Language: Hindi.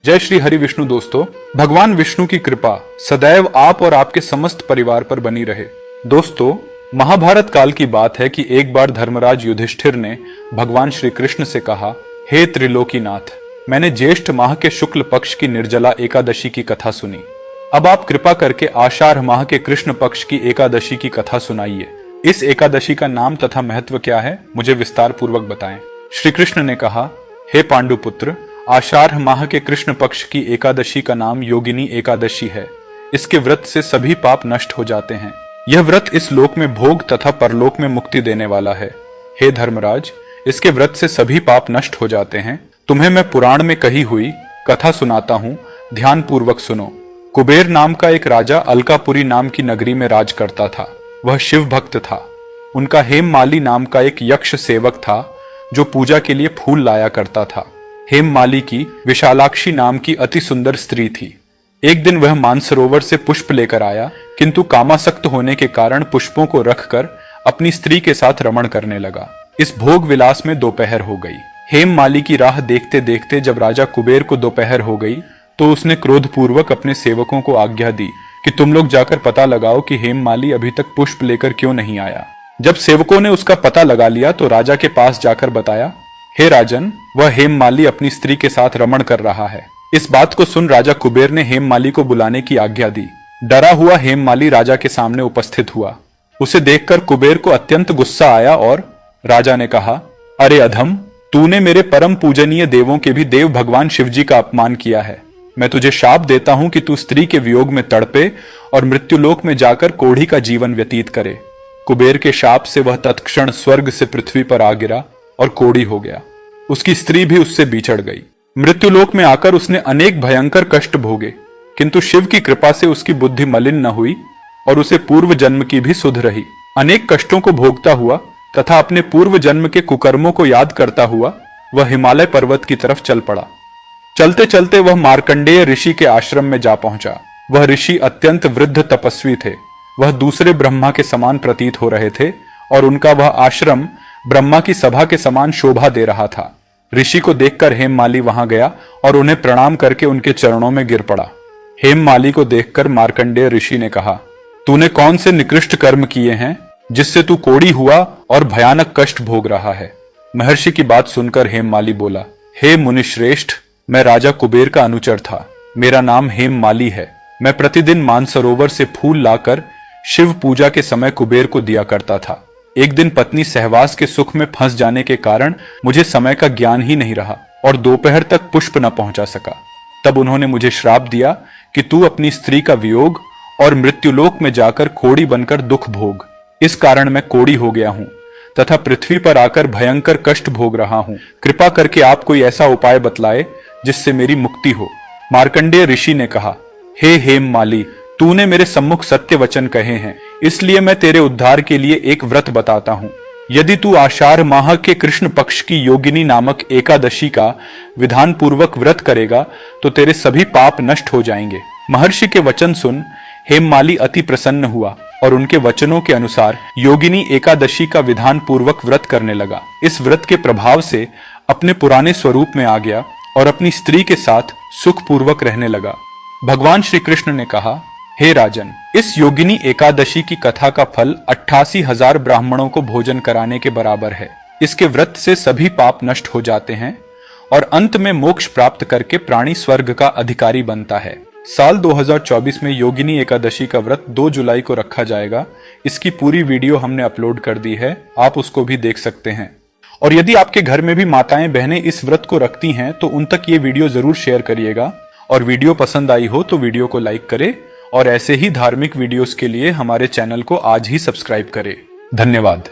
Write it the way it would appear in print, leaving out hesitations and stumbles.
जय श्री हरि विष्णु दोस्तों, भगवान विष्णु की कृपा सदैव आप और आपके समस्त परिवार पर बनी रहे। दोस्तों, महाभारत काल की बात है कि एक बार धर्मराज युधिष्ठिर ने भगवान श्री कृष्ण से कहा, हे त्रिलोकीनाथ, मैंने ज्येष्ठ माह के शुक्ल पक्ष की निर्जला एकादशी की कथा सुनी। अब आप कृपा करके आषाढ़ माह के कृष्ण पक्ष की एकादशी की कथा सुनाइए। इस एकादशी का नाम तथा महत्व क्या है, मुझे विस्तार पूर्वक बताएं। श्री कृष्ण ने कहा, हे पांडुपुत्र, आषाढ़ माह के कृष्ण पक्ष की एकादशी का नाम योगिनी एकादशी है। इसके व्रत से सभी पाप नष्ट हो जाते हैं। यह व्रत इस लोक में भोग तथा परलोक में मुक्ति देने वाला है। हे धर्मराज, इसके व्रत से सभी पाप नष्ट हो जाते हैं। तुम्हें मैं पुराण में कही हुई कथा सुनाता हूँ, ध्यान पूर्वक सुनो। कुबेर नाम का एक राजा अलकापुरी नाम की नगरी में राज करता था। वह शिव भक्त था। उनका हेममाली नाम का एक यक्ष सेवक था जो पूजा के लिए फूल लाया करता था। हेममाली की विशालाक्षी नाम की अति सुंदर स्त्री थी। एक दिन वह मानसरोवर से पुष्प लेकर आया, किंतु कामासक्त होने के कारण पुष्पों को रखकर अपनी स्त्री के साथ रमण करने लगा। इस भोग विलास में दोपहर हो गई। हेममाली की राह देखते देखते जब राजा कुबेर को दोपहर हो गई तो उसने क्रोधपूर्वक अपने सेवकों को आज्ञा दी कि तुम लोग जाकर पता लगाओ कि हेममाली अभी तक पुष्प लेकर क्यों नहीं आया। जब सेवकों ने उसका पता लगा लिया तो राजा के पास जाकर बताया, हे राजन, वह हेममाली अपनी स्त्री के साथ रमण कर रहा है। इस बात को सुन राजा कुबेर ने हेममाली को बुलाने की आज्ञा दी। डरा हुआ हेममाली राजा के सामने उपस्थित हुआ। उसे देखकर कुबेर को अत्यंत गुस्सा आया और राजा ने कहा, अरे अधम, तूने मेरे परम पूजनीय देवों के भी देव भगवान शिवजी का अपमान किया है। मैं तुझे शाप देता हूं कि तू स्त्री के वियोग में तड़पे और मृत्युलोक में जाकर कोढ़ी का जीवन व्यतीत करे। कुबेर के शाप से वह तत्क्षण स्वर्ग से पृथ्वी पर आ गिरा और कोढ़ी हो गया। उसकी स्त्री भी उससे बिछड़ गई। मृत्युलोक में आकर उसने अनेक भयंकर कष्ट भोगे, किंतु शिव की कृपा से उसकी बुद्धि मलिन न हुई और उसे पूर्व जन्म की भी सुध रही। अनेक कष्टों को भोगता हुआ तथा अपने पूर्व जन्म के कुकर्मों को याद करता हुआ वह हिमालय पर्वत की तरफ चल पड़ा। चलते चलते वह मार्कंडेय ऋषि के आश्रम में जा पहुंचा। वह ऋषि अत्यंत वृद्ध तपस्वी थे। वह दूसरे ब्रह्मा के समान प्रतीत हो रहे थे और उनका वह आश्रम ब्रह्मा की सभा के समान शोभा दे रहा था। ऋषि को देखकर हेममाली वहां गया और उन्हें प्रणाम करके उनके चरणों में गिर पड़ा। हेममाली को देखकर मार्कंडेय ऋषि ने कहा, तूने कौन से निकृष्ट कर्म किए हैं जिससे तू कोढ़ी हुआ और भयानक कष्ट भोग रहा है। महर्षि की बात सुनकर हेममाली बोला, हे मुनिश्रेष्ठ, मैं राजा कुबेर का अनुचर था। मेरा नाम हेममाली है। मैं प्रतिदिन मानसरोवर से फूल लाकर शिव पूजा के समय कुबेर को दिया करता था। एक दिन पत्नी सहवास के सुख में फंस जाने के कारण मुझे समय का ज्ञान ही नहीं रहा और दोपहर तक पुष्प न पहुंचा सका। तब उन्होंने मुझे श्राप दिया कि तू अपनी स्त्री का वियोग और मृत्युलोक में जाकर कोढ़ी बनकर दुख भोग। इस कारण मैं कोढ़ी हो गया हूं तथा पृथ्वी पर आकर भयंकर कष्ट भोग रहा हूं। कृपा करके आप कोई ऐसा उपाय बतलाए जिससे मेरी मुक्ति हो। मार्कंडेय ऋषि ने कहा, हे हेममाली, तूने मेरे सम्मुख सत्य वचन कहे हैं, इसलिए मैं तेरे उद्धार के लिए एक व्रत बताता हूं। यदि तू आषाढ़ माह के कृष्ण पक्ष की योगिनी नामक एकादशी का विधान पूर्वक व्रत करेगा तो तेरे सभी पाप नष्ट हो जाएंगे। महर्षि के वचन सुन हेममाली अति प्रसन्न हुआ और उनके वचनों के अनुसार योगिनी एकादशी का विधान पूर्वक व्रत करने लगा। इस व्रत के प्रभाव से अपने पुराने स्वरूप में आ गया और अपनी स्त्री के साथ सुखपूर्वक रहने लगा। भगवान श्री कृष्ण ने कहा, हे राजन, इस योगिनी एकादशी की कथा का फल 88,000 ब्राह्मणों को भोजन कराने के बराबर है। इसके व्रत से सभी पाप नष्ट हो जाते हैं और अंत में मोक्ष प्राप्त करके प्राणी स्वर्ग का अधिकारी बनता है। साल 2024 में योगिनी एकादशी का व्रत 2 जुलाई को रखा जाएगा। इसकी पूरी वीडियो हमने अपलोड कर दी है, आप उसको भी देख सकते हैं। और यदि आपके घर में भी माताएं बहनें इस व्रत को रखती हैं तो उन तक ये वीडियो जरूर शेयर करिएगा। और वीडियो पसंद आई हो तो वीडियो को लाइक करें और ऐसे ही धार्मिक वीडियोस के लिए हमारे चैनल को आज ही सब्सक्राइब करें। धन्यवाद।